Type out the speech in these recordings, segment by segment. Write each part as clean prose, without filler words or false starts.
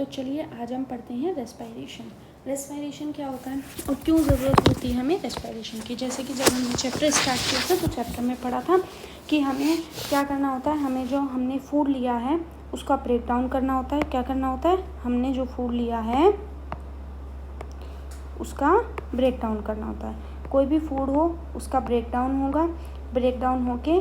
तो चलिए आज हम पढ़ते हैं रेस्पिरेशन। रेस्पिरेशन क्या होता है और क्यों ज़रूरत होती है हमें रेस्पिरेशन की। जैसे कि जब हमने चैप्टर स्टार्ट किया था तो चैप्टर में पढ़ा था कि हमें क्या करना होता है, हमें जो हमने फूड लिया है उसका ब्रेक डाउन करना होता है। क्या करना होता है, हमने जो फूड लिया है उसका ब्रेक डाउन करना होता है। कोई भी फूड हो उसका ब्रेक डाउन होगा, ब्रेक डाउन होके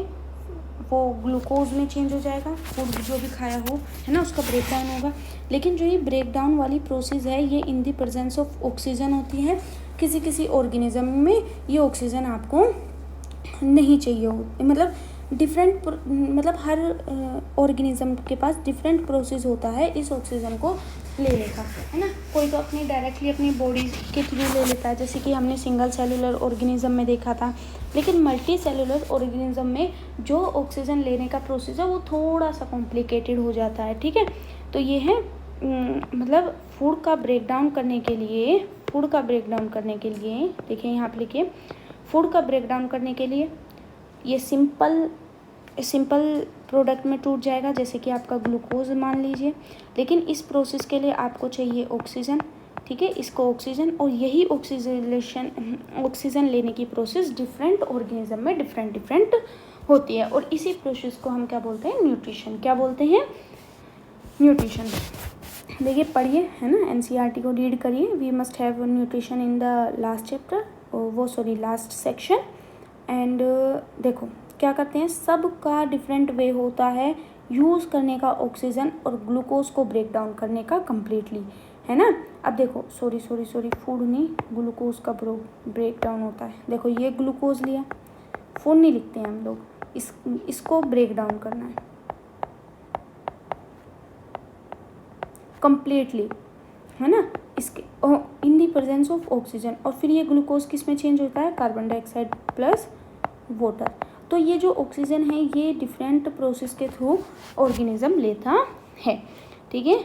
वो ग्लूकोज में चेंज हो जाएगा। फूड जो भी खाया हो है ना उसका ब्रेक डाउन होगा। लेकिन जो ये ब्रेक डाउन वाली प्रोसेस है ये in the presence of oxygen होती है। किसी किसी ऑर्गेनिज्म में ये ऑक्सीजन आपको नहीं चाहिए हो, मतलब डिफरेंट, मतलब हर ऑर्गेनिज्म के पास डिफरेंट प्रोसेस होता है इस ऑक्सीजन को लेने का, है ना। कोई तो अपनी डायरेक्टली अपनी बॉडी के थ्रू ले लेता है, जैसे कि हमने सिंगल सेलुलर ऑर्गेनिज्म में देखा था। लेकिन मल्टी सेलुलर ऑर्गेनिज्म में जो ऑक्सीजन लेने का प्रोसेस है वो थोड़ा सा कॉम्प्लिकेटेड हो जाता है, ठीक है। तो ये है मतलब फूड का ब्रेक डाउन करने के लिए, देखिए यहाँ पे लिखिए, फूड का ब्रेक डाउन करने के लिए ये सिंपल प्रोडक्ट में टूट जाएगा, जैसे कि आपका ग्लूकोज मान लीजिए। लेकिन इस प्रोसेस के लिए आपको चाहिए ऑक्सीजन, ठीक है। इसको ऑक्सीजन, और यही ऑक्सीजन लेने की प्रोसेस डिफरेंट ऑर्गेनिज्म में डिफरेंट होती है। और इसी प्रोसेस को हम क्या बोलते हैं, न्यूट्रिशन। क्या बोलते हैं, न्यूट्रिशन। देखिए पढ़िए, है ना, एनसीईआरटी को रीड करिए। We must have nutrition in the last chapter, last section. And देखो क्या करते हैं, सबका डिफरेंट वे होता है यूज़ करने का ऑक्सीजन और ग्लूकोज को ब्रेक डाउन करने का कम्प्लीटली, है ना। अब देखो सॉरी फूड नहीं, ग्लूकोज का ब्रेक डाउन होता है। देखो ये ग्लूकोज लिया, फूड नहीं लिखते हैं हम लोग, इसको ब्रेक डाउन करना है कम्प्लीटली, है ना, इसके इन दी प्रेजेंस ऑफ ऑक्सीजन। और फिर ये ग्लूकोज किस में चेंज होता है, कार्बन डाइऑक्साइड प्लस वाटर। तो ये जो ऑक्सीजन है ये डिफरेंट प्रोसेस के थ्रू ऑर्गेनिज्म लेता है, ठीक है।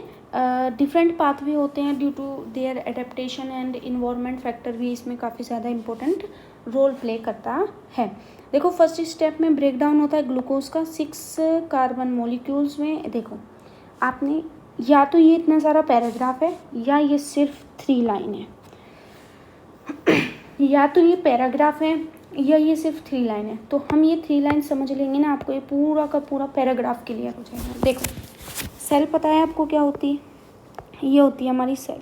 डिफरेंट पाथवे होते हैं due to their adaptation and environment factor भी इसमें काफ़ी ज़्यादा इंपॉर्टेंट रोल प्ले करता है। देखो फर्स्ट स्टेप में ब्रेक डाउन होता है ग्लूकोज का 6 कार्बन मॉलिक्यूल्स में। देखो आपने या तो ये इतना सारा पैराग्राफ है या ये सिर्फ 3 लाइन है या तो ये पैराग्राफ है या ये सिर्फ 3 लाइन है। तो हम ये 3 लाइन समझ लेंगे ना, आपको ये पूरा का पूरा पैराग्राफ क्लियर हो जाएगा। देखो सेल पता है आपको क्या होती है, ये होती है हमारी सेल।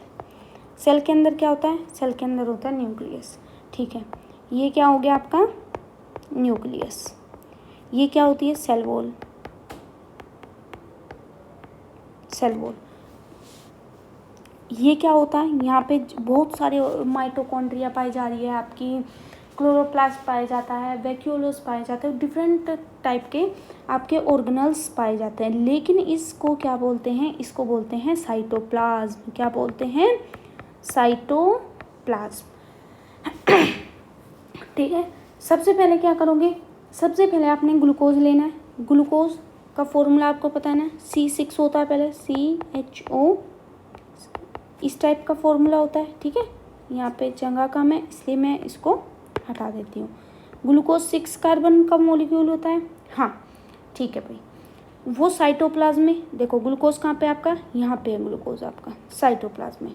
सेल के अंदर क्या होता है, सेल के अंदर होता है न्यूक्लियस, ठीक है। ये क्या हो गया आपका न्यूक्लियस। ये क्या होती है, सेल वॉल। ये क्या होता है, यहाँ पे बहुत सारे माइटोकॉन्ड्रिया पाई जा रही है आपकी, क्लोरोप्लास्ट पाया जाता है, वैक्यूलोस पाए जाते हैं, डिफरेंट टाइप के आपके ऑर्गेनल्स पाए जाते हैं। लेकिन इसको क्या बोलते हैं, इसको बोलते हैं साइटोप्लाज्म। क्या बोलते हैं, साइटोप्लाज्म, ठीक है। सबसे पहले क्या करोगे, सबसे पहले आपने ग्लूकोज लेना है। ग्लूकोज का फॉर्मूला आपको पता है ना, C6 होता है पहले, CHO, इस टाइप का फॉर्मूला होता है, ठीक है। यहाँ पे जगह कम है इसलिए मैं इसको हटा देती हूँ। ग्लूकोज 6 कार्बन का मॉलिक्यूल होता है, हाँ ठीक है भाई। वो साइटोप्लाज्म में, देखो ग्लूकोज कहाँ पे आपका, यहाँ पे है ग्लूकोज आपका साइटोप्लाज्म में।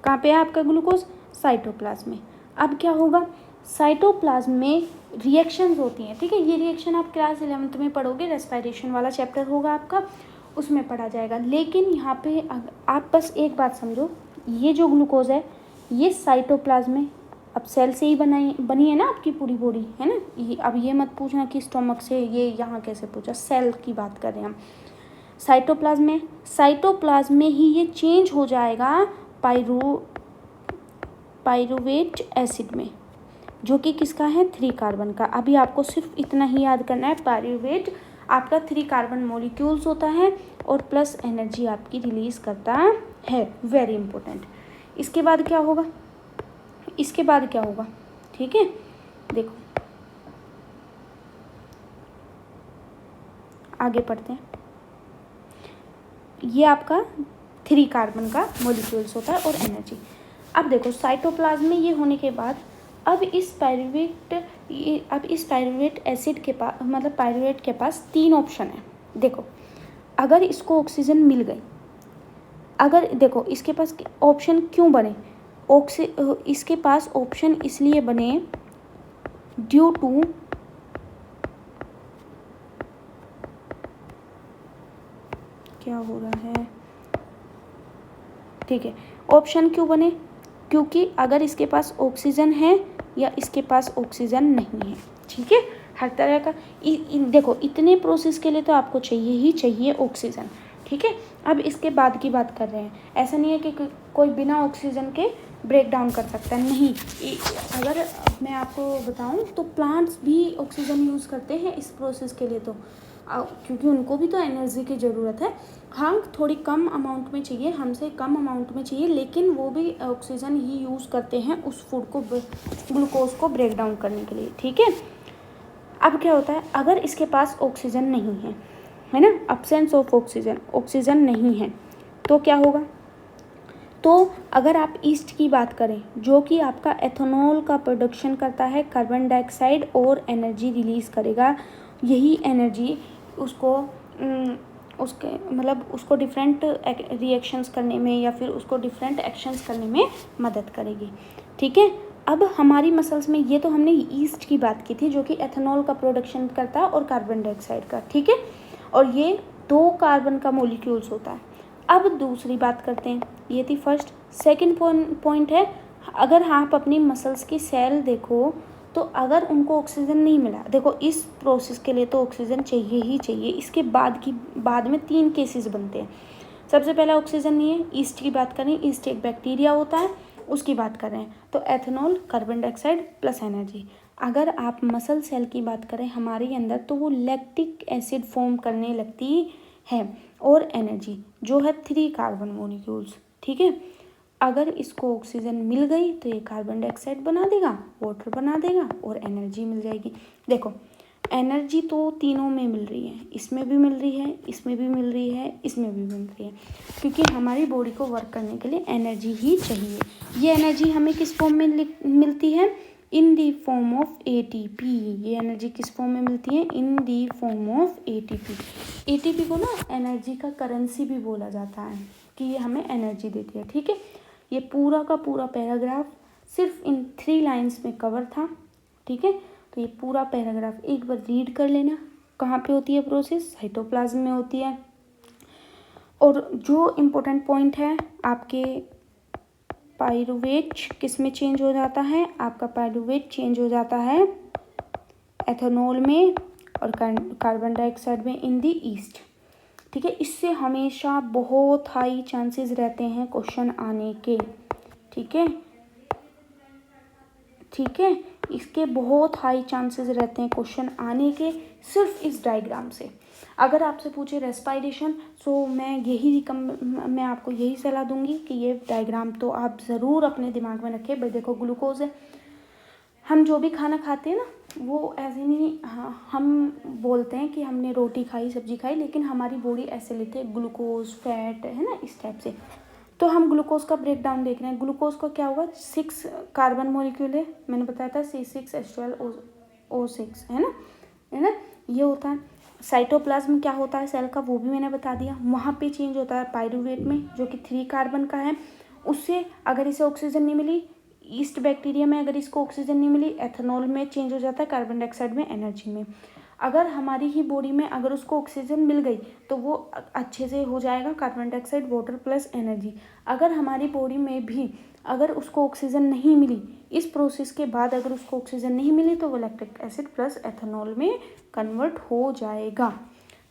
कहाँ पे है आपका ग्लूकोज, साइटोप्लाज्म में। अब क्या होगा, साइटोप्लाज्म में रिएक्शंस होती हैं, ठीक है। ये रिएक्शन आप क्लास 11th में पढ़ोगे, रेस्पिरेशन वाला चैप्टर होगा आपका, उसमें पढ़ा जाएगा। लेकिन यहाँ पे आप बस एक बात समझो, ये जो ग्लूकोज है ये साइटोप्लाज्म में, अब सेल से ही बनी है ना आपकी पूरी बॉडी, है ना। अब ये मत पूछना कि स्टोमक से, ये यहाँ कैसे पूछा, सेल की बात कर रहे हैं हम। साइटोप्लाज्म में ही ये चेंज हो जाएगा पाइरूवेट एसिड में, जो कि किसका है, 3 कार्बन का। अभी आपको सिर्फ इतना ही याद करना है, पाइरूवेट आपका 3 कार्बन मॉलिक्यूल्स होता है और प्लस एनर्जी आपकी रिलीज करता है, वेरी इंपॉर्टेंट। इसके बाद क्या होगा, ठीक है। देखो आगे पढ़ते हैं। ये आपका 3 कार्बन का मॉलिक्यूल्स होता है और एनर्जी। अब देखो साइटोप्लाज्म में ये होने के बाद अब इस पायरुवेट एसिड के पास, मतलब पायरुवेट के पास 3 ऑप्शन है। देखो, अगर इसको ऑक्सीजन मिल गई, अगर देखो इसके पास ऑप्शन क्यों बने, इसके पास ऑप्शन इसलिए बने ड्यू टू क्या हो रहा है, ठीक है, ऑप्शन क्यों बने, क्योंकि अगर इसके पास ऑक्सीजन है या इसके पास ऑक्सीजन नहीं है, ठीक है, हर तरह का देखो इतने प्रोसेस के लिए तो आपको चाहिए ही चाहिए ऑक्सीजन, ठीक है। अब इसके बाद की बात कर रहे हैं, ऐसा नहीं है कि कोई बिना ऑक्सीजन के ब्रेक डाउन कर सकता है, नहीं। अगर मैं आपको बताऊं तो प्लांट्स भी ऑक्सीजन यूज़ करते हैं इस प्रोसेस के लिए, तो क्योंकि उनको भी तो एनर्जी की ज़रूरत है। हाँ, थोड़ी कम अमाउंट में चाहिए, हमसे कम अमाउंट में चाहिए, लेकिन वो भी ऑक्सीजन ही यूज़ करते हैं उस फूड को, ग्लूकोज को ब्रेक डाउन करने के लिए, ठीक है। अब क्या होता है, अगर इसके पास ऑक्सीजन नहीं है ना, अब्सेंस ऑफ ऑक्सीजन नहीं है, तो क्या होगा, तो अगर आप ईस्ट की बात करें, जो कि आपका एथेनॉल का प्रोडक्शन करता है, कार्बन डाइऑक्साइड और एनर्जी रिलीज़ करेगा, यही एनर्जी उसको उसके मतलब उसको डिफरेंट रिएक्शंस करने में या फिर उसको डिफरेंट एक्शंस करने में मदद करेगी, ठीक है। अब हमारी मसल्स में, ये तो हमने ईस्ट की बात की थी जो कि एथेनॉल का प्रोडक्शन करता है और कार्बन डाइऑक्साइड का, ठीक है, और ये 2 कार्बन का मोलिक्यूल्स होता है। अब दूसरी बात करते हैं, ये थी फर्स्ट। सेकंड पॉइंट है, अगर आप अपनी मसल्स की सेल देखो तो अगर उनको ऑक्सीजन नहीं मिला, देखो इस प्रोसेस के लिए तो ऑक्सीजन चाहिए ही चाहिए, इसके बाद में 3 केसेस बनते हैं। सबसे पहला ऑक्सीजन नहीं है, ईस्ट की बात करें, ईस्ट एक बैक्टीरिया होता है, उसकी बात कर रहे हैं, तो ethanol, carbon dioxide plus energy. अगर आप मसल सेल की बात करें हमारे अंदर, तो वो लैक्टिक एसिड फॉर्म करने लगती है, और एनर्जी जो है 3 कार्बन मोलिक्यूल्स, ठीक है। अगर इसको ऑक्सीजन मिल गई तो ये कार्बन डाइऑक्साइड बना देगा, वाटर बना देगा और एनर्जी मिल जाएगी। देखो एनर्जी तो तीनों में मिल रही है, इसमें भी मिल रही है, इसमें भी मिल रही है, इसमें भी मिल रही है, क्योंकि हमारी बॉडी को वर्क करने के लिए एनर्जी ही चाहिए। ये एनर्जी हमें किस फॉर्म में मिलती है, in the form of ATP। ये एनर्जी किस फॉर्म में मिलती है, in the form of ATP। ATP को ना एनर्जी का करेंसी भी बोला जाता है, कि ये हमें एनर्जी देती है, ठीक है। ये पूरा का पूरा पैराग्राफ सिर्फ इन 3 लाइंस में कवर था, ठीक है। तो ये पूरा पैराग्राफ एक बार रीड कर लेना। कहाँ पे होती है प्रोसेस, साइटोप्लाज्म में होती है। और जो इम्पोर्टेंट पॉइंट है, आपके पायरुवेट किस में चेंज हो जाता है, आपका पायरुवेट चेंज हो जाता है एथेनॉल में और कार्बन डाइऑक्साइड में इन द ईस्ट, ठीक है। इससे हमेशा बहुत हाई चांसेस रहते हैं क्वेश्चन आने के, ठीक है, ठीक है, इसके बहुत हाई चांसेस रहते हैं क्वेश्चन आने के सिर्फ इस डायग्राम से। अगर आपसे पूछे रेस्पिरेशन, सो मैं आपको यही सलाह दूंगी कि ये डायग्राम तो आप ज़रूर अपने दिमाग में रखें। भाई देखो, ग्लूकोज है, हम जो भी खाना खाते हैं ना, वो ऐसे नहीं, हाँ हम बोलते हैं कि हमने रोटी खाई, सब्जी खाई, लेकिन हमारी बॉडी ऐसे लेते हैं ग्लूकोज, फैट, है ना, इस टाइप से। तो हम ग्लूकोज का ब्रेक डाउन देख रहे हैं। ग्लूकोज का क्या होगा, 6 कार्बन मॉलिक्यूल है, मैंने बताया था C6H12O6, है ना, ये होता है। साइटोप्लाज्म क्या होता है सेल का, वो भी मैंने बता दिया। वहाँ पे चेंज होता है पायरुवेट में, जो कि 3 कार्बन का है। उससे अगर इसे ऑक्सीजन नहीं मिली, ईस्ट बैक्टीरिया में अगर इसको ऑक्सीजन नहीं मिली, एथेनॉल में चेंज हो जाता है, कार्बन डाइऑक्साइड में, एनर्जी में। अगर हमारी ही बॉडी में अगर उसको ऑक्सीजन मिल गई तो वो अच्छे से हो जाएगा, carbon dioxide, water plus energy. अगर हमारी बॉडी में भी अगर उसको ऑक्सीजन नहीं मिली, इस प्रोसेस के बाद अगर उसको ऑक्सीजन नहीं मिली, तो वो लैक्टिक एसिड प्लस एथेनॉल में कन्वर्ट हो जाएगा,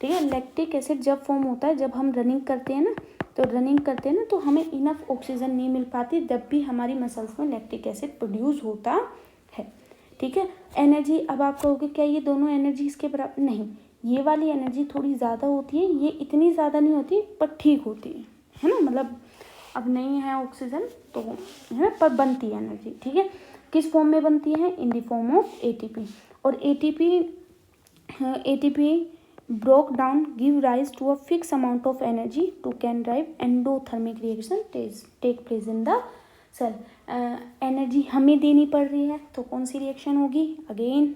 ठीक है। लैक्टिक एसिड जब फॉर्म होता है, जब हम रनिंग करते हैं ना, तो हमें इनफ ऑक्सीजन नहीं मिल पाती, जब भी हमारी मसल्स में लैक्टिक एसिड प्रोड्यूस होता है, ठीक है। एनर्जी, अब आप कहोगे क्या ये दोनों एनर्जी इसके बराबर, नहीं, ये वाली एनर्जी थोड़ी ज़्यादा होती है, ये इतनी ज़्यादा नहीं होती पर ठीक होती है ना, मतलब अब नहीं है ऑक्सीजन तो है ना, पर बनती है एनर्जी, ठीक है। किस फॉर्म में बनती है, in the form of ATP। और ATP broke down give rise to a fixed amount of energy to can drive endothermic reaction take place in the cell energy हमें देनी पड़ रही है, तो कौन सी रिएक्शन होगी? अगेन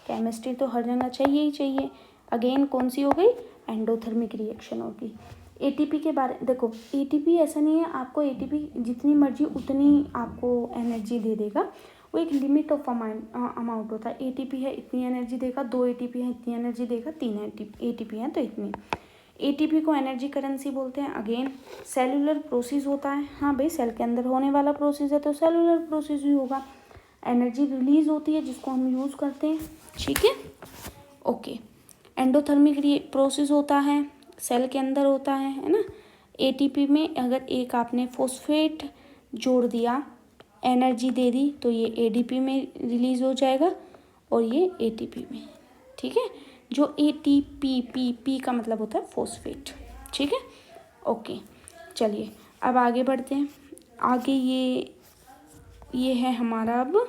केमिस्ट्री तो हर जगह चाहिए ही चाहिए। अगेन कौन सी हो गई? एंडोथर्मिक रिएक्शन होगी। एटीपी के बारे देखो, एटीपी ऐसा नहीं है आपको एटीपी जितनी मर्जी उतनी आपको एनर्जी दे देगा, वो एक लिमिट ऑफ अमाउंट होता है। एटीपी है इतनी एनर्जी देगा, 2 एटीपी है इतनी एनर्जी देगा, 3 एटीपी है तो इतनी। एटीपी को एनर्जी करेंसी बोलते हैं। अगेन सेलुलर प्रोसेस होता है, हाँ भाई सेल के अंदर होने वाला प्रोसेस है तो सेलुलर प्रोसेस ही होगा। एनर्जी रिलीज होती है जिसको हम यूज़ करते हैं, ठीक है, ओके। एंडोथर्मिक प्रोसेस होता है, सेल के अंदर होता है ना। एटीपी में अगर एक आपने फॉस्फेट जोड़ दिया, एनर्जी दे दी, तो ये एडीपी में रिलीज हो जाएगा और ये एटीपी में, ठीक है। जो एटीपी पी का मतलब होता है फॉस्फेट, ठीक है, ओके। चलिए अब आगे बढ़ते हैं। आगे ये है हमारा अब,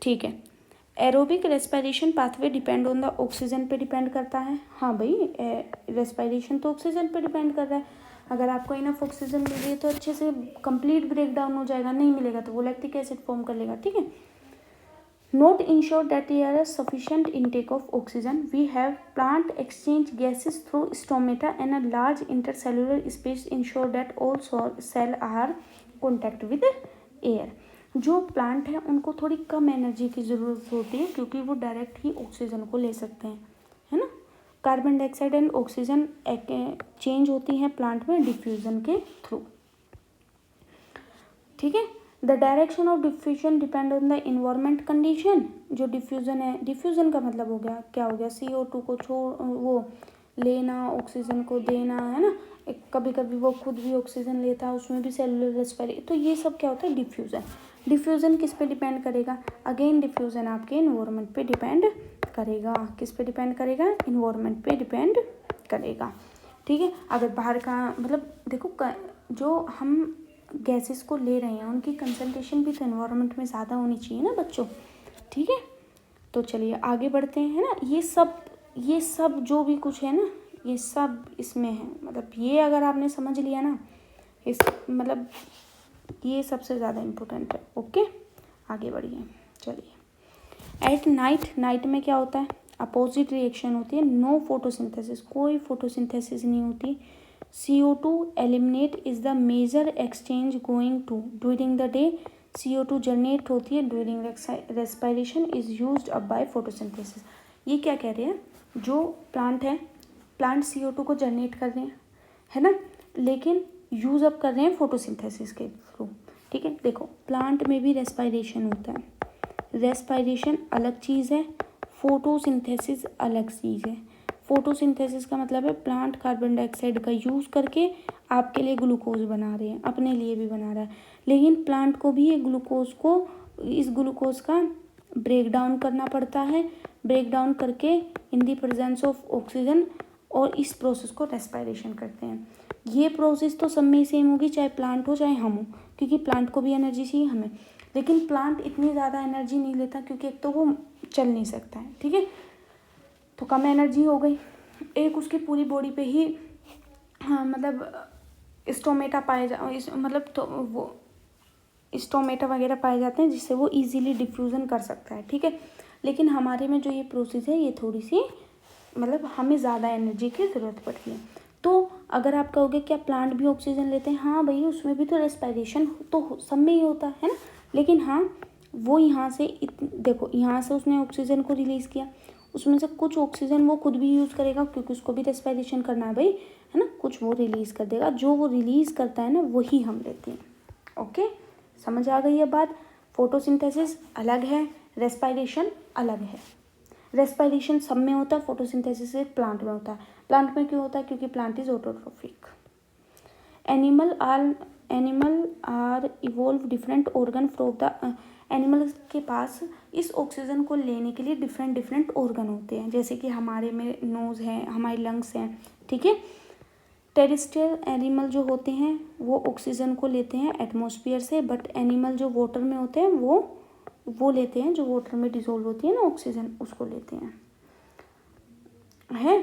ठीक है। Aerobic respiration pathway depend on the oxygen पे डिपेंड करता है। हाँ भाई रेस्पिरेशन तो ऑक्सीजन पे डिपेंड कर रहा है। अगर आपको इनफ ऑक्सीजन मिल रही है तो अच्छे से कंप्लीट ब्रेक डाउन हो जाएगा, नहीं मिलेगा तो वो लैक्टिक एसिड फॉर्म कर लेगा, ठीक है। Note ensure that there is sufficient intake of oxygen, we have plant exchange gases through stomata and a large intercellular space ensure that all cell are contact with air. जो plant है उनको थोड़ी कम energy की ज़रूरत होती है क्योंकि वो डायरेक्ट ही ऑक्सीजन को ले सकते हैं, है ना। Carbon dioxide and oxygen change होती हैं प्लांट में डिफ्यूज़न के थ्रू, ठीक है। The direction of diffusion depend on the environment condition. जो डिफ्यूज़न है, डिफ्यूज़न का मतलब हो गया क्या हो गया, CO2 को छोड़ वो लेना, ऑक्सीजन को देना, है ना। कभी कभी वो खुद भी ऑक्सीजन लेता है, उसमें भी सेलुलर रेस्पिरेशन, तो ये सब क्या होता है डिफ्यूज़न। डिफ्यूज़न किस पे डिपेंड करेगा? अगेन डिफ्यूज़न आपके इन्वायरमेंट पे डिपेंड करेगा। किस पे डिपेंड करेगा? इन्वायरमेंट पे डिपेंड करेगा, ठीक है। अगर बाहर का मतलब देखो जो हम गैसेस को ले रहे हैं उनकी कंसंट्रेशन भी तो एनवायरनमेंट में ज़्यादा होनी चाहिए ना बच्चों, ठीक है। तो चलिए आगे बढ़ते हैं, है ना। ये सब जो भी कुछ है ना, ये सब इसमें है, मतलब ये अगर आपने समझ लिया ना, इस मतलब ये सबसे ज़्यादा इम्पोर्टेंट है, ओके। आगे बढ़िए, चलिए। एट नाइट में क्या होता है? अपोजिट रिएक्शन होती है, नो फोटोसिंथेसिस, कोई फोटोसिंथेसिस नहीं होती। CO2 eliminate is the major exchange going to during the day। CO2 generate होती है during respiration is used up by photosynthesis। ये क्या कह रहे हैं? जो प्लांट है, प्लांट CO2 को जनरेट कर रहे हैं, है ना, लेकिन यूज़ अप कर रहे हैं फोटोसिंथेसिस के थ्रू, ठीक है। देखो प्लांट में भी रेस्पिरेशन होता है, रेस्पिरेशन अलग चीज़ है, फोटोसिंथेसिस अलग चीज़ है। फोटोसिंथेसिस का मतलब है प्लांट कार्बन डाइऑक्साइड का यूज़ करके आपके लिए ग्लूकोज बना रहे हैं, अपने लिए भी बना रहा है, लेकिन प्लांट को भी इस ग्लूकोज का ब्रेक डाउन करना पड़ता है, ब्रेक डाउन करके in the presence of oxygen, और इस प्रोसेस को रेस्पिरेशन करते हैं। ये प्रोसेस तो सब में सेम होगी, चाहे प्लांट हो चाहे हम हो, क्योंकि प्लांट को भी एनर्जी चाहिए हमें, लेकिन प्लांट इतनी ज़्यादा एनर्जी नहीं लेता क्योंकि एक तो वो चल नहीं सकता है, ठीक है, तो कम एनर्जी हो गई। एक उसकी पूरी बॉडी पे ही हाँ मतलब स्टोमेटा मतलब तो वो स्टोमेटा वगैरह पाए जाते हैं जिससे वो इजीली डिफ्यूज़न कर सकता है, ठीक है। लेकिन हमारे में जो ये प्रोसेस है ये थोड़ी सी मतलब हमें ज़्यादा एनर्जी की ज़रूरत पड़ती है। तो अगर आप कहोगे क्या प्लांट भी ऑक्सीजन लेते हैं? हाँ भाई उसमें भी तो रेस्पिरेशन तो सब में ही होता है ना, लेकिन हाँ वो यहाँ से देखो यहाँ से उसने ऑक्सीजन को रिलीज़ किया, उसमें से कुछ ऑक्सीजन वो खुद भी यूज़ करेगा क्योंकि उसको भी रेस्पिरेशन करना है भाई, है ना, कुछ वो रिलीज़ कर देगा, जो वो रिलीज़ करता है ना वही हम लेते हैं, ओके। समझ आ गई ये बात? फोटोसिंथेसिस अलग है, रेस्पिरेशन अलग है। रेस्पिरेशन सब में होता है, फोटोसिंथेसिस प्लांट में होता है। प्लांट में क्यों होता है? क्योंकि plant is autotrophic. Animal are evolve different organ from the animal के पास इस ऑक्सीजन को लेने के लिए डिफरेंट ऑर्गन होते हैं, जैसे कि हमारे में नोज़ है, हमारे लंग्स हैं, ठीक है। टेरेस्ट्रियल एनिमल जो होते हैं वो ऑक्सीजन को लेते हैं एटमॉस्फेयर से, बट एनिमल जो वाटर में होते हैं वो लेते हैं, जो वाटर में डिसॉल्व होती है ना ऑक्सीजन, उसको लेते हैं, है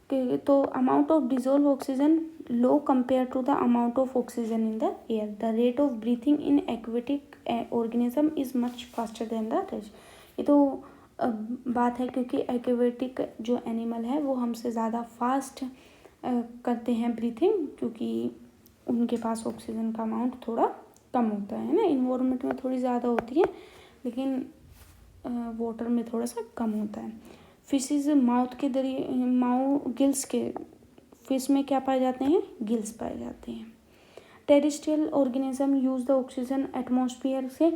कि तो amount of dissolve oxygen low compared to the amount of oxygen in the air. The rate of breathing in aquatic organism is much faster than the rest. ये तो बात है क्योंकि एक्वेटिक जो एनिमल है वो हमसे ज़्यादा फास्ट करते हैं ब्रीथिंग, क्योंकि उनके पास ऑक्सीजन का अमाउंट थोड़ा कम होता है ना। इन्वायरमेंट में थोड़ी ज़्यादा होती है लेकिन वाटर में थोड़ा सा कम होता है। फिशेज माउथ के गिल्स के फिश में क्या पाए जाते हैं? गिल्स पाए जाते हैं। Terrestrial organism use the oxygen atmosphere से।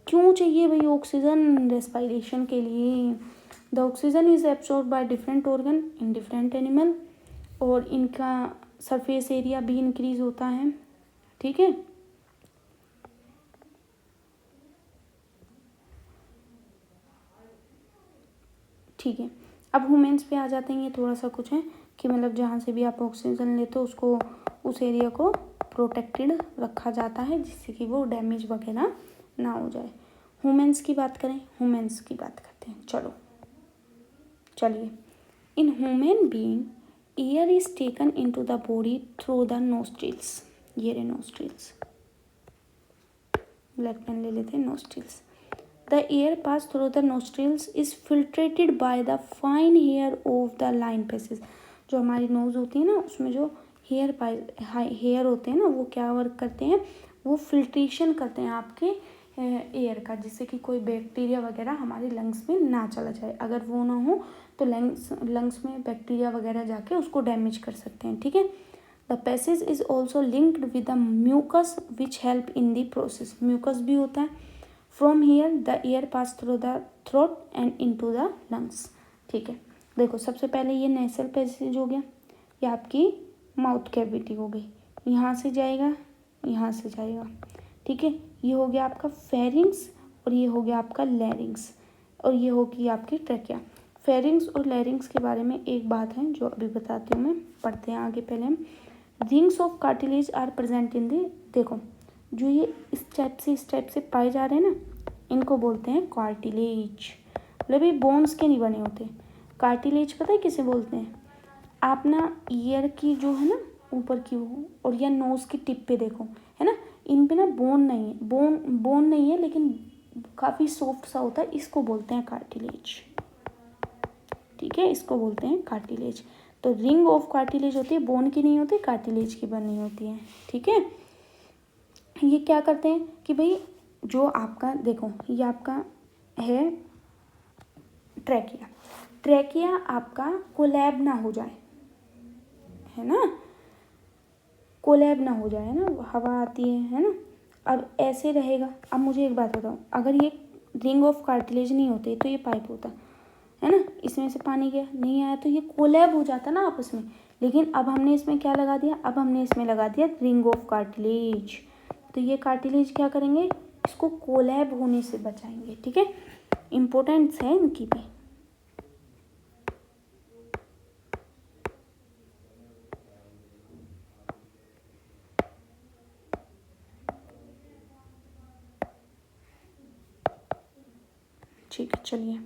क्यों चाहिए भाई ऑक्सीजन? रेस्पिरेशन के लिए। The oxygen is absorb by different organ in different animal, और इनका सरफेस एरिया भी इंक्रीज होता है। ठीक है, ठीक है। अब ह्यूमन्स पे आ जाते हैं। ये थोड़ा सा कुछ है कि मतलब जहाँ से भी आप ऑक्सीजन लेते हो उसको, उस एरिया को प्रोटेक्टेड रखा जाता है जिससे कि वो डैमेज वगैरह ना हो जाए। ह्यूमन्स की बात करें, ह्यूमन्स की बात करते हैं। चलिए, in human being air is taken into the body through the nostrils. ये रहे नोस्ट्रिल्स, ब्लैक पेन ले लेते हैं। Nostrils, the air pass through the nostrils is filtrated by the fine hair of the line paces. जो हमारी knows होती है ना, उसमें जो हेयर होते हैं ना, वो क्या वर्क करते हैं? वो फिल्ट्रेशन करते हैं आपके एयर का, जिससे कि कोई बैक्टीरिया वगैरह हमारे लंग्स में ना चला जाए। अगर वो ना हो तो लंग्स में बैक्टीरिया वगैरह जाके उसको डैमेज कर सकते हैं। ठीक है, the passage is also linked with the mucus which help in the process. Mucus भी होता है। From here the air pass through the throat and into the lungs. ठीक है, देखो सबसे पहले ये नेसल पैसेज हो गया, ये आपकी माउथ कैविटी हो गई, यहाँ से जाएगा, यहाँ से जाएगा। ठीक है, ये हो गया आपका फेरिंग्स और ये हो गया आपका लैरिंग्स और ये होगी आपकी ट्रैकिया। फेरिंग्स और लैरिंग्स के बारे में एक बात है जो अभी बताती हूँ मैं, पढ़ते हैं आगे। पहले हम rings of cartilage are present in the, देखो जो ये इस टाइप से पाए जा रहे हैं ना, इनको बोलते हैं कार्टिलेज। मतलब ये बोन्स के नहीं बने होते। कार्टिलेज पता है किसे बोलते हैं? आप ना ईयर की जो है ना ऊपर की वो, और या नोज़ की टिप पे देखो, है ना, इन पे ना बोन नहीं है, बोन नहीं है लेकिन काफ़ी सॉफ्ट सा होता है, इसको बोलते हैं कार्टिलेज। ठीक है, इसको बोलते हैं कार्टिलेज। तो रिंग ऑफ कार्टिलेज होती है, बोन की नहीं होती, कार्टिलेज की बनी होती है। ठीक है, ये क्या करते हैं कि भाई जो आपका देखो, ये आपका है ट्रैकिया। ट्रैकिया आपका कोलैब ना हो जाए, है ना, कोलैब ना हो जाए ना, हवा आती है ना। अब ऐसे रहेगा। अब मुझे एक बात बताओ, अगर ये रिंग ऑफ कार्टिलेज नहीं होते तो ये पाइप होता, है ना, इसमें से पानी गया नहीं आया तो ये कोलैब हो जाता ना आपस में। लेकिन अब हमने इसमें क्या लगा दिया? अब हमने इसमें लगा दिया रिंग ऑफ कार्टिलेज। तो ये कार्टिलेज क्या करेंगे? इसको कोलैब होने से बचाएंगे। ठीक है, इम्पोर्टेंस है इनकी भी। ठीक है, चलिए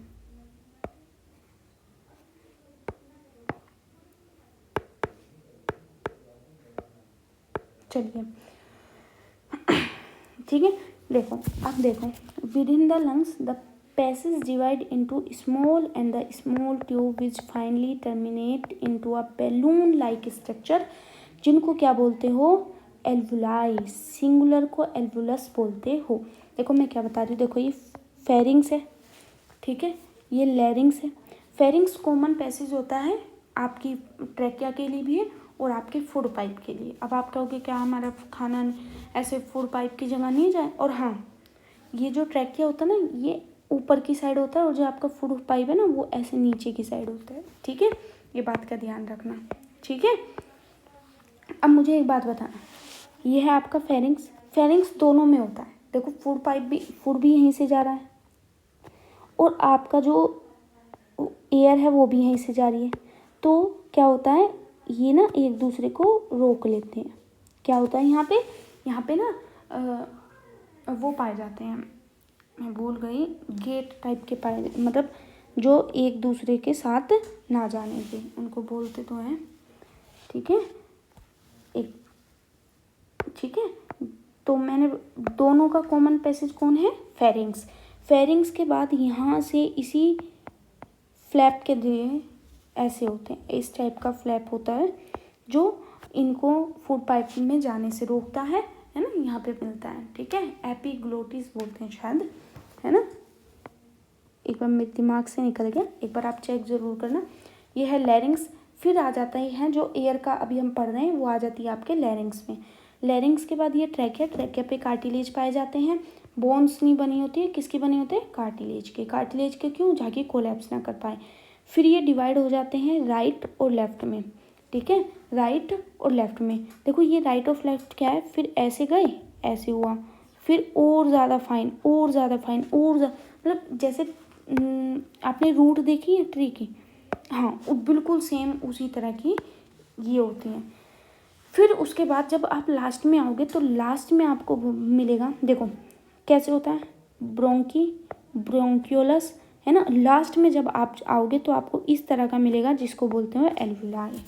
ठीक है, देखो अब देखो, with in the lungs the passage divide into small and the small tube which finally terminate into a balloon like structure, जिनको क्या बोलते हो? एल्वुलाई। सिंगुलर को एल्वुलस बोलते हो। देखो मैं क्या बता रही हूँ, देखो ये फेरिंग्स है, ठीक है, ये लैरिंग्स है। फेरिंग्स कॉमन पैसेज होता है आपकी ट्रैकिया के लिए भी है और आपके फूड पाइप के लिए। अब आप कहोगे क्या हमारा खाना ऐसे फूड पाइप की जगह नहीं जाए? और हाँ, ये जो ट्रैकिया होता है ना, ये ऊपर की साइड होता है और जो आपका फूड पाइप है ना, वो ऐसे नीचे की साइड होता है। ठीक है, ये बात का ध्यान रखना। ठीक है, अब मुझे एक बात बताना, ये है आपका फेरिंग्स। फेरिंग्स दोनों में होता है। देखो फूड पाइप भी, फूड भी यहीं से जा रहा है और आपका जो एयर है वो भी यहीं से जा रही है। तो क्या होता है, ये ना एक दूसरे को रोक लेते हैं। क्या होता है यहाँ पे ना वो पाए जाते हैं, मैं भूल गई, गेट टाइप के पाए, मतलब जो एक दूसरे के साथ ना जाने के, उनको बोलते तो हैं। ठीक है, एक, ठीक है। तो मैंने दोनों का कॉमन पैसेज कौन है, फेरिंग्स। फेरिंग्स के बाद यहाँ से इसी फ्लैप के लिए ऐसे होते हैं, इस टाइप का फ्लैप होता है जो इनको फूड पाइप में जाने से रोकता है ना, यहाँ पे मिलता है, ठीक है। एपिग्लोटिस बोलते हैं शायद, है ना। एक बार मेरे दिमाग से निकल गया, एक बार आप चेक ज़रूर करना। ये है लैरिंग्स। फिर आ जाता है जो एयर का अभी हम पढ़ रहे हैं, वो आ जाती है आपके लैरिंग्स में। लैरिंग्स के बाद ये ट्रैकिया। ट्रैकिया पे कार्टिलेज पाए जाते हैं। बोन्स नहीं बनी होती है, किसकी बनी होते हैं, कार्टिलेज के। कार्टिलेज के क्यों, जाके कोलैप्स ना कर पाए। फिर ये डिवाइड हो जाते हैं राइट और लेफ्ट में, ठीक है, राइट और लेफ्ट में। देखो ये राइट और लेफ्ट क्या है, फिर ऐसे गए, ऐसे हुआ, फिर और ज़्यादा फाइन, और ज़्यादा फाइन, और मतलब जैसे आपने रूट देखी है ट्री की, हाँ बिल्कुल सेम उसी तरह की ये होती हैं। फिर उसके बाद जब आप लास्ट में आओगे तो लास्ट में आपको मिलेगा, देखो कैसे होता है, ब्रोंकी, ब्रोंक्यूलस, है ना। लास्ट में जब आप आओगे तो आपको इस तरह का मिलेगा जिसको बोलते हो एल्वुलाई।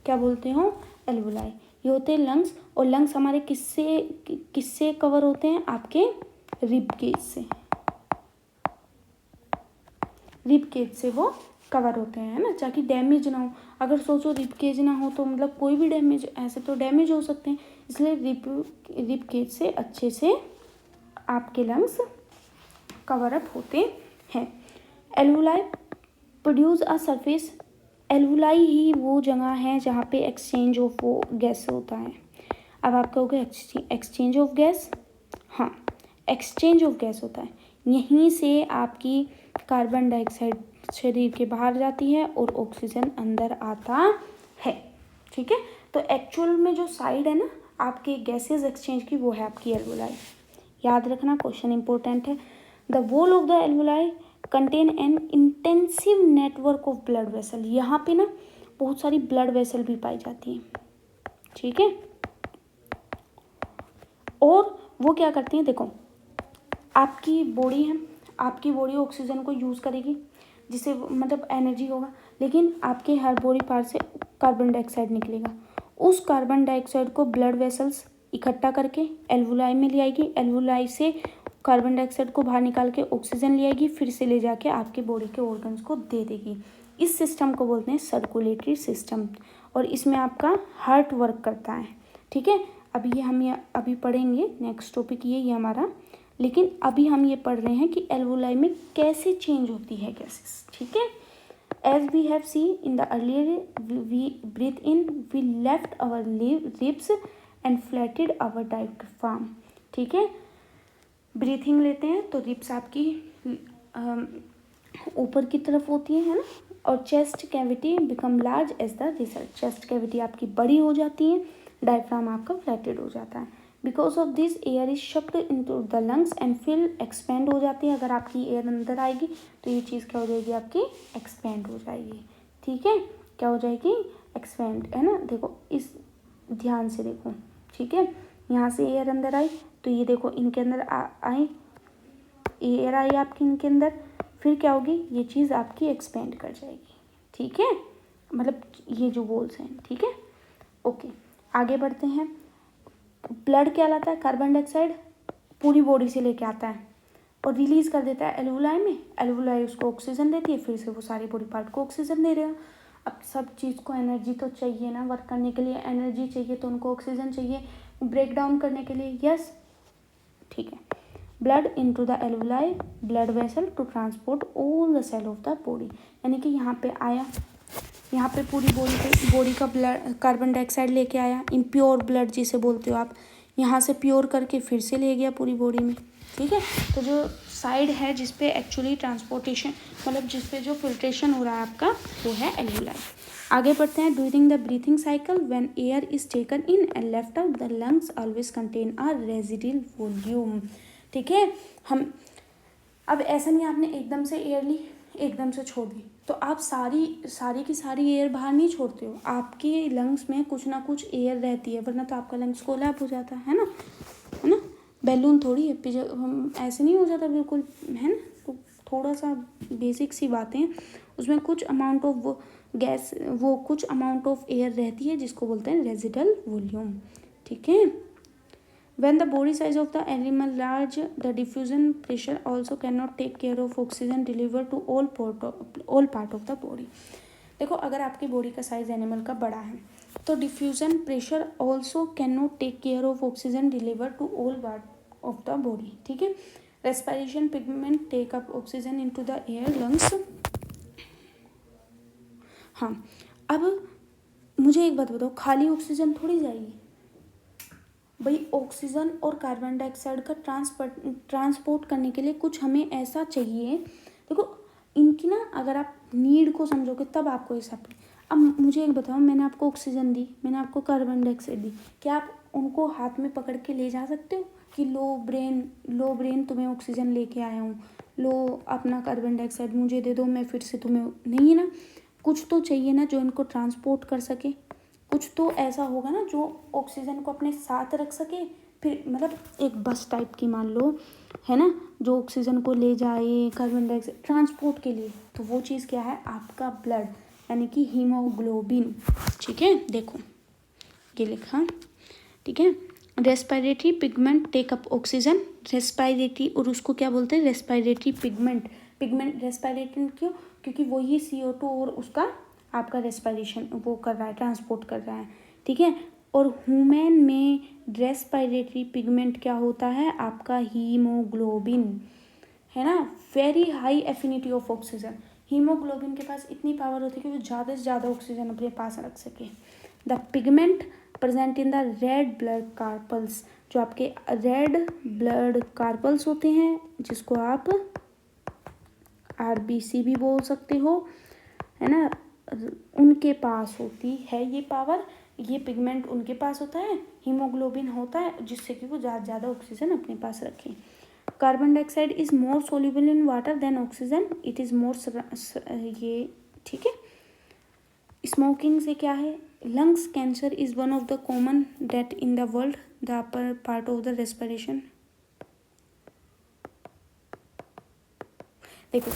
क्या बोलते हो, एल्वुलाई। ये होते हैं लंग्स। और लंग्स हमारे किससे कवर होते हैं, आपके रिब केज से, रिब केज से वो कवर होते हैं, है ना, ताकि डैमेज ना हो। अगर सोचो रिब केज ना हो तो मतलब कोई भी डैमेज, ऐसे तो डैमेज हो सकते हैं, इसलिए रिब केज से अच्छे से आपके लंग्स कवर अप होते हैं। Alveoli produce a surface. Alveoli ही वो जगह है जहाँ पे एक्सचेंज ऑफ वो गैस होता है। अब आप कहोगे एक्सचेंज ऑफ गैस, हाँ एक्सचेंज ऑफ गैस होता है। यहीं से आपकी कार्बन डाइऑक्साइड शरीर के बाहर जाती है और ऑक्सीजन अंदर आता है, ठीक है। तो एक्चुअल में जो साइड है ना आपके गैसेस एक्सचेंज की, वो है आपकी एल्वुलाई। याद रखना, क्वेश्चन इंपॉर्टेंट है। The wall of the alveoli contain N intensive network of blood vessel. यहाँ पे ना बहुत सारी ब्लड वेसल भी पाई जाती हैं, ठीक है। और वो क्या करती हैं, देखो आपकी बॉडी है, आपकी बॉडी ऑक्सीजन को यूज़ करेगी जिससे मतलब एनर्जी होगा, लेकिन आपके हर बॉडी पार्ट से कार्बन डाइऑक्साइड निकलेगा। उस कार्बन डाइऑक्साइड को ब्लड वेसल्स इकट्ठा करके एल्वुलाई में ले आएगी। एल्वुलाई से कार्बन डाइऑक्साइड को बाहर निकाल के ऑक्सीजन ले आएगी, फिर से ले जाके आपके बॉडी के ऑर्गन्स को दे देगी। इस सिस्टम को बोलते हैं सर्कुलेटरी सिस्टम, और इसमें आपका हार्ट वर्क करता है, ठीक है। अभी हम ये अभी पढ़ेंगे, नेक्स्ट टॉपिक ये हमारा, लेकिन अभी हम ये पढ़ रहे हैं कि एल्वुलाई में कैसे चेंज होती है गैसेस, ठीक है। As we have see in the earlier, we breathe in, we left our ribs and flatted our diaphragm, ठीक है। ब्रीथिंग लेते हैं तो रिब्स आपकी ऊपर की तरफ होती है ना, और chest cavity become large as the result. Chest cavity आपकी बड़ी हो जाती है, डायफ्राम आपका फ्लैटेड हो जाता है। Because of this air is sucked into the lungs and fill expand हो जाती है। अगर आपकी एयर अंदर आएगी तो ये चीज़ क्या हो जाएगी, आपकी एक्सपेंड हो जाएगी, ठीक है। क्या हो जाएगी, एक्सपेंड, है ना। देखो इस ध्यान से देखो, ठीक है। यहाँ से एयर अंदर आई तो ये देखो इनके अंदर आई, एयर आई आपकी इनके अंदर, फिर क्या होगी, ये चीज़ आपकी एक्सपेंड कर जाएगी, ठीक है। मतलब ये जो वॉल्स हैं, ठीक है। ओके, आगे बढ़ते हैं। ब्लड क्या लाता है, कार्बन डाइऑक्साइड पूरी बॉडी से लेके आता है और रिलीज कर देता है एल्वुलाई में। एल्वुलाई उसको ऑक्सीजन देती है, फिर से वो सारे बॉडी पार्ट को ऑक्सीजन दे रहे हैं। अब सब चीज़ को एनर्जी तो चाहिए ना, वर्क करने के लिए एनर्जी चाहिए, तो उनको ऑक्सीजन चाहिए ब्रेक डाउन करने के लिए, यस, ठीक है। Blood into the alveoli blood vessel to transport all the cell of the body, यानी कि यहाँ पे आया, यहाँ पे पूरी बॉडी का ब्लड कार्बन डाइऑक्साइड लेके आया, इम्प्योर ब्लड जिसे बोलते हो आप, यहाँ से प्योर करके फिर से ले गया पूरी बॉडी में, ठीक है। तो जो साइड है जिस पे एक्चुअली ट्रांसपोर्टेशन, मतलब जिस पे जो फिल्ट्रेशन हो रहा है आपका, वो है एल्वुलाई। आगे बढ़ते हैं। During the breathing cycle when air is taken in and left out the lungs always contain a residual volume, ठीक है। हम अब ऐसा नहीं आपने एकदम से एयर ली, एकदम से छोड़ दी, तो आप सारी की सारी एयर बाहर नहीं छोड़ते हो, आपके लंग्स में कुछ ना कुछ एयर रहती है, वरना तो आपका लंग्स कोलैप्स हो जाता है ना, है ना। बैलून थोड़ी है, हम ऐसे नहीं हो जाता बिल्कुल, है ना। तो थोड़ा सा बेसिक सी बातें, उसमें कुछ अमाउंट ऑफ वो गैस, वो कुछ अमाउंट ऑफ एयर रहती है जिसको बोलते हैं रेजिडल वॉल्यूम। ठीक है। When the body size of the animal large, the diffusion pressure also cannot take care of oxygen delivered to all part of the body. देखो, अगर आपकी बॉडी का साइज एनिमल का बड़ा है तो diffusion pressure also can not take care of oxygen deliver to all part of the body. ठीक है। Respiration pigment take up oxygen into the air lungs. हाँ, अब मुझे एक बात बताओ, खाली ऑक्सीजन थोड़ी जाएगी भाई। ऑक्सीजन और कार्बन डाइऑक्साइड का ट्रांसपोर्ट करने के लिए कुछ हमें ऐसा चाहिए। देखो, इनकी ना अगर आप नीड को समझोगे तब आपको ये सब। अब मुझे एक बताओ, मैंने आपको ऑक्सीजन दी, मैंने आपको कार्बन डाइऑक्साइड दी, क्या आप उनको हाथ में पकड़ के ले जा सकते हो कि लो ब्रेन तुम्हें ऑक्सीजन लेके आया हूँ, लो अपना कार्बन डाइऑक्साइड मुझे दे दो, मैं फिर से तुम्हें, नहीं है ना। कुछ तो चाहिए ना जो इनको ट्रांसपोर्ट कर सके, कुछ तो ऐसा होगा ना जो ऑक्सीजन को अपने साथ रख सके। फिर मतलब एक बस टाइप की मान लो, है ना, जो ऑक्सीजन को ले जाए कार्बन डाइऑक्साइड ट्रांसपोर्ट के लिए। तो वो चीज़ क्या है, आपका ब्लड, यानी कि हीमोग्लोबिन। ठीक है, देखो ये लिखा। ठीक है। Respiratory pigment take up oxygen. Respiratory, और उसको क्या बोलते हैं, रेस्पिरेटरी पिगमेंट। रेस्पिरेटरी क्यों, क्योंकि वही CO2 और उसका आपका रेस्पिरेशन वो कर रहा है, ट्रांसपोर्ट कर रहा है। ठीक है। और ह्यूमन में रेस्पिरेटरी पिगमेंट क्या होता है, आपका हीमोग्लोबिन, है ना। Very high affinity of oxygen. Haemoglobin के पास इतनी पावर होती है कि वो ज़्यादा से ज़्यादा ऑक्सीजन अपने पास रख सके। The pigment present in the red blood carpals, जो आपके रेड ब्लड कार्पल्स होते हैं, जिसको आप RBC भी बोल सकते हो, है ना, उनके पास होती है ये पावर। ये पिगमेंट उनके पास होता है, हीमोग्लोबिन होता है, जिससे कि वो ज़्यादा ऑक्सीजन अपने पास रखें। Carbon dioxide is more soluble in water than oxygen, it is more ये। ठीक है। स्मोकिंग से क्या है, lungs cancer is one of the common death in the world, the upper part of the respiration. देखो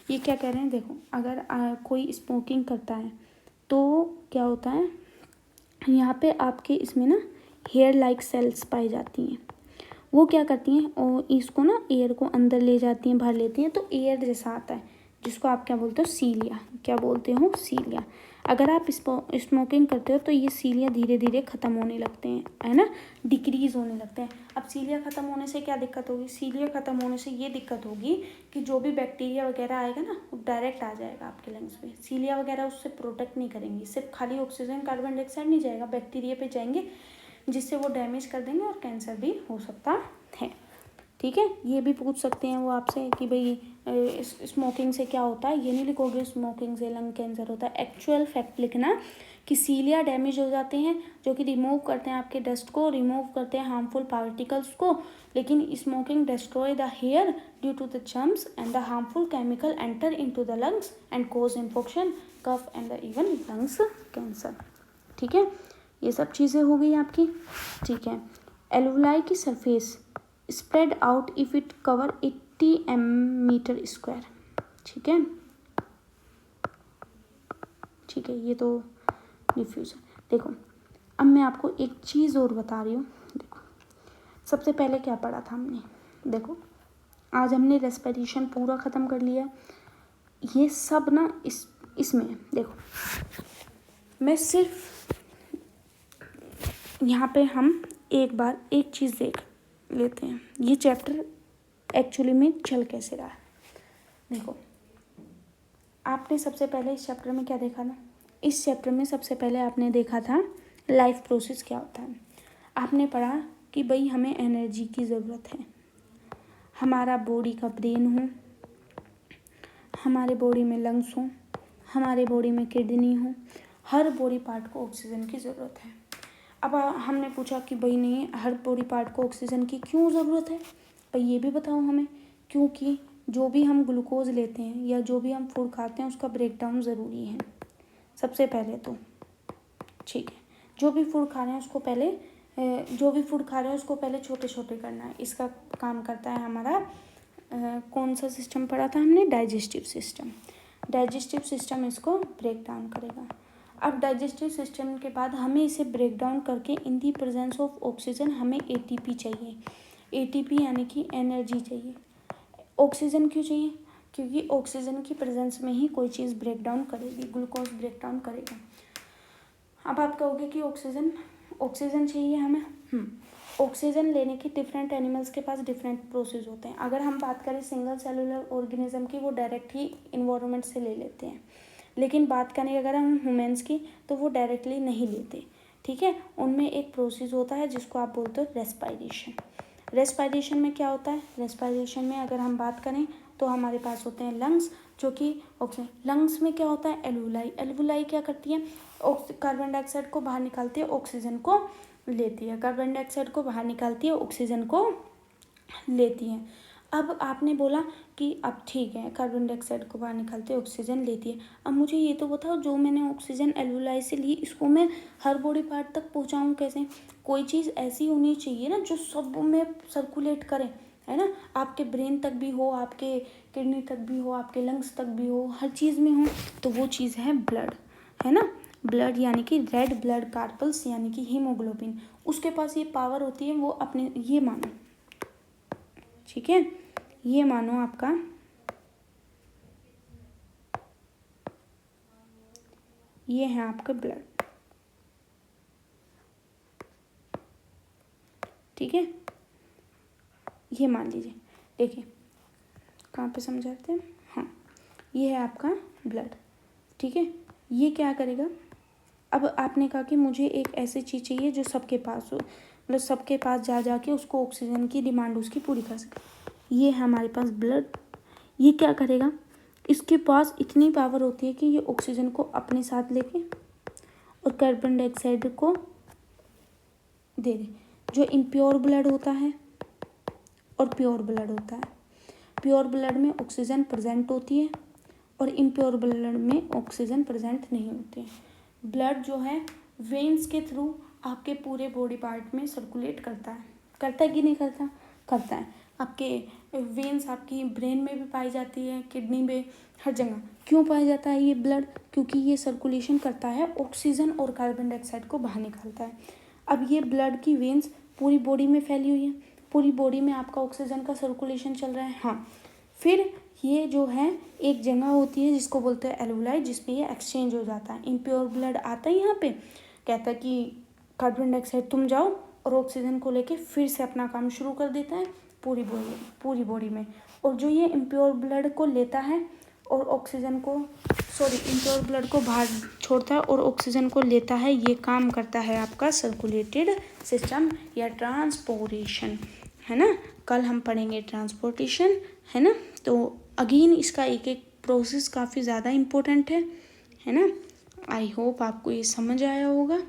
ये क्या कह रहे हैं, देखो अगर कोई स्मोकिंग करता है तो क्या होता है, यहाँ पे आपके इसमें ना हेयर लाइक सेल्स पाई जाती हैं। वो क्या करती हैं, और इसको ना एयर को अंदर ले जाती हैं, बाहर लेती हैं, तो एयर जैसा आता है, जिसको आप क्या बोलते हो, सीलिया। क्या बोलते हो, सीलिया। अगर आप स्मोकिंग करते हो तो ये सीलिया धीरे धीरे ख़त्म होने लगते हैं, है ना, डिक्रीज़ होने लगते हैं। अब सीलिया ख़त्म होने से क्या दिक्कत होगी, सीलिया ख़त्म होने से ये दिक्कत होगी कि जो भी बैक्टीरिया वगैरह आएगा ना वो डायरेक्ट आ जाएगा आपके लंग्स में। सीलिया वगैरह उससे प्रोटेक्ट नहीं करेंगी, सिर्फ खाली ऑक्सीजन कार्बन डाइऑक्साइड नहीं जाएगा, बैक्टीरिया पे जाएंगे, जिससे वो डैमेज कर देंगे और कैंसर भी हो सकता है। ठीक है। ये भी पूछ सकते हैं वो आपसे कि भाई स्मोकिंग से क्या होता है। ये नहीं लिखोगे स्मोकिंग से लंग कैंसर होता है, एक्चुअल फैक्ट लिखना कि सीलिया डैमेज हो जाते हैं, जो कि रिमूव करते हैं आपके डस्ट को, रिमूव करते हैं हार्मफुल पार्टिकल्स को। लेकिन smoking destroy the hair due to the germs and the harmful chemical enter into the lungs and cause infection, cough and the even lungs cancer. ठीक है। ये सब चीज़ें हो गई आपकी। ठीक है। एल्वुलाई की surface spread out if it cover 80 metre square. ठीक है। ठीक है, ये तो डिफ्यूजन। देखो अब मैं आपको एक चीज़ और बता रही हूँ। देखो सबसे पहले क्या पढ़ा था हमने, देखो आज हमने रेस्पिरेशन पूरा ख़त्म कर लिया। ये सब ना इसमें देखो, मैं सिर्फ यहाँ पे हम एक बार एक चीज़ देख लेते हैं, ये चैप्टर एक्चुअली में चल कैसे रहा है। देखो आपने सबसे पहले इस चैप्टर में क्या देखा था, इस चैप्टर में सबसे पहले आपने देखा था लाइफ प्रोसेस क्या होता है। आपने पढ़ा कि भाई हमें एनर्जी की ज़रूरत है, हमारा बॉडी का ब्रेन हो, हमारे बॉडी में लंग्स हो, हमारे बॉडी में किडनी हो, हर बॉडी पार्ट को ऑक्सीजन की ज़रूरत है। अब हमने पूछा कि भाई नहीं, हर बॉडी पार्ट को ऑक्सीजन की क्यों ज़रूरत है, भाई ये भी बताओ हमें। क्योंकि जो भी हम ग्लूकोज लेते हैं या जो भी हम फूड खाते हैं उसका ब्रेकडाउन ज़रूरी है सबसे पहले तो। ठीक है। जो भी फूड खा रहे हैं उसको पहले छोटे छोटे करना है। इसका काम करता है हमारा कौन सा सिस्टम पढ़ा था हमने, डाइजेस्टिव सिस्टम। डाइजेस्टिव सिस्टम इसको ब्रेक डाउन करेगा। अब डाइजेस्टिव सिस्टम के बाद हमें इसे ब्रेक डाउन करके इन दी प्रेजेंस ऑफ ऑक्सीजन हमें एटीपी चाहिए। एटीपी यानी कि एनर्जी चाहिए। ऑक्सीजन क्यों चाहिए? क्योंकि ऑक्सीजन की प्रेजेंस में ही कोई चीज़ ब्रेक डाउन करेगी, ग्लूकोज ब्रेक डाउन करेगा। अब आप कहोगे कि ऑक्सीजन चाहिए हमें। ऑक्सीजन लेने की डिफरेंट एनिमल्स के पास डिफरेंट प्रोसेस होते हैं। अगर हम बात करें सिंगल सेलुलर ऑर्गेनिज्म की, वो डायरेक्ट ही इन्वायरमेंट से ले लेते हैं। लेकिन बात करें अगर हम ह्यूमन्स की, तो वो डायरेक्टली नहीं लेते। ठीक है, उनमें एक प्रोसेस होता है जिसको आप बोलते हो रेस्पायरेशन। रेस्पायरेशन में क्या होता है? रेस्पायरेशन में अगर हम बात करें तो हमारे पास होते हैं लंग्स, जो कि ऑक्सीजन। लंग्स में क्या होता है? एल्वुलाई। एल्वुलाई क्या करती है? कार्बन डाइऑक्साइड को बाहर निकालती है, ऑक्सीजन को लेती है। कार्बन डाइऑक्साइड को बाहर निकालती है, ऑक्सीजन को लेती है। अब आपने बोला कि अब ठीक है, कार्बन डाइऑक्साइड को बाहर निकालती है, ऑक्सीजन लेती है। अब मुझे ये तो बताओ, जो मैंने ऑक्सीजन एल्वुलाई से ली, इसको मैं हर बॉडी पार्ट तक पहुँचाऊँ कैसे? कोई चीज़ ऐसी होनी चाहिए ना जो सब में सर्कुलेट करे, है ना। आपके ब्रेन तक भी हो, आपके किडनी तक भी हो, आपके लंग्स तक भी हो, हर चीज़ में हो। तो वो चीज़ है ब्लड, है ना। ब्लड यानी कि रेड ब्लड कार्पल्स यानी कि हीमोग्लोबिन, उसके पास ये पावर होती है। वो अपने ये मानो, ठीक है, ये मानो आपका ये है आपका ब्लड, ठीक है। ये मान लीजिए, देखिए कहाँ पे समझाते हैं। हाँ, ये है आपका ब्लड, ठीक है। ये क्या करेगा? अब आपने कहा कि मुझे एक ऐसी चीज़ चाहिए जो सबके पास हो, मतलब सबके पास जा जाके उसको ऑक्सीजन की डिमांड उसकी पूरी कर सके। ये है हमारे पास ब्लड। ये क्या करेगा? इसके पास इतनी पावर होती है कि ये ऑक्सीजन को अपने साथ लेके और कार्बन डाइऑक्साइड को दे दे। जो इम्प्योर ब्लड होता है और प्योर ब्लड होता है, प्योर ब्लड में ऑक्सीजन प्रेजेंट होती है और इम्प्योर ब्लड में ऑक्सीजन प्रेजेंट नहीं होती है। ब्लड जो है वेन्स के थ्रू आपके पूरे बॉडी पार्ट में सर्कुलेट करता है कि नहीं करता? करता है। आपके वेन्स आपकी ब्रेन में भी पाई जाती है, किडनी में, हर जगह। क्यों पाया जाता है ये ब्लड? क्योंकि ये सर्कुलेशन करता है, ऑक्सीजन और कार्बन डाइऑक्साइड को बाहर निकालता है। अब ये ब्लड की वेन्स पूरी बॉडी में फैली हुई है, पूरी बॉडी में आपका ऑक्सीजन का सर्कुलेशन चल रहा है। हाँ, फिर ये जो है एक जगह होती है जिसको बोलते हैं एल्वुलाई, जिसमें ये एक्सचेंज हो जाता है। इम्प्योर ब्लड आता है यहाँ पे, कहता है कि कार्बन डाइऑक्साइड तुम जाओ, और ऑक्सीजन को लेके फिर से अपना काम शुरू कर देता है पूरी बॉडी में। और जो ये इम्प्योर ब्लड को लेता है और ऑक्सीजन को इम्प्योर ब्लड को बाहर छोड़ता है और ऑक्सीजन को लेता है, ये काम करता है आपका सर्कुलेटेड सिस्टम या ट्रांसपोर्टेशन, है ना। कल हम पढ़ेंगे ट्रांसपोर्टेशन, है ना। तो अगेन इसका एक एक प्रोसेस काफ़ी ज़्यादा इम्पोर्टेंट है ना। आई होप आपको ये समझ आया होगा।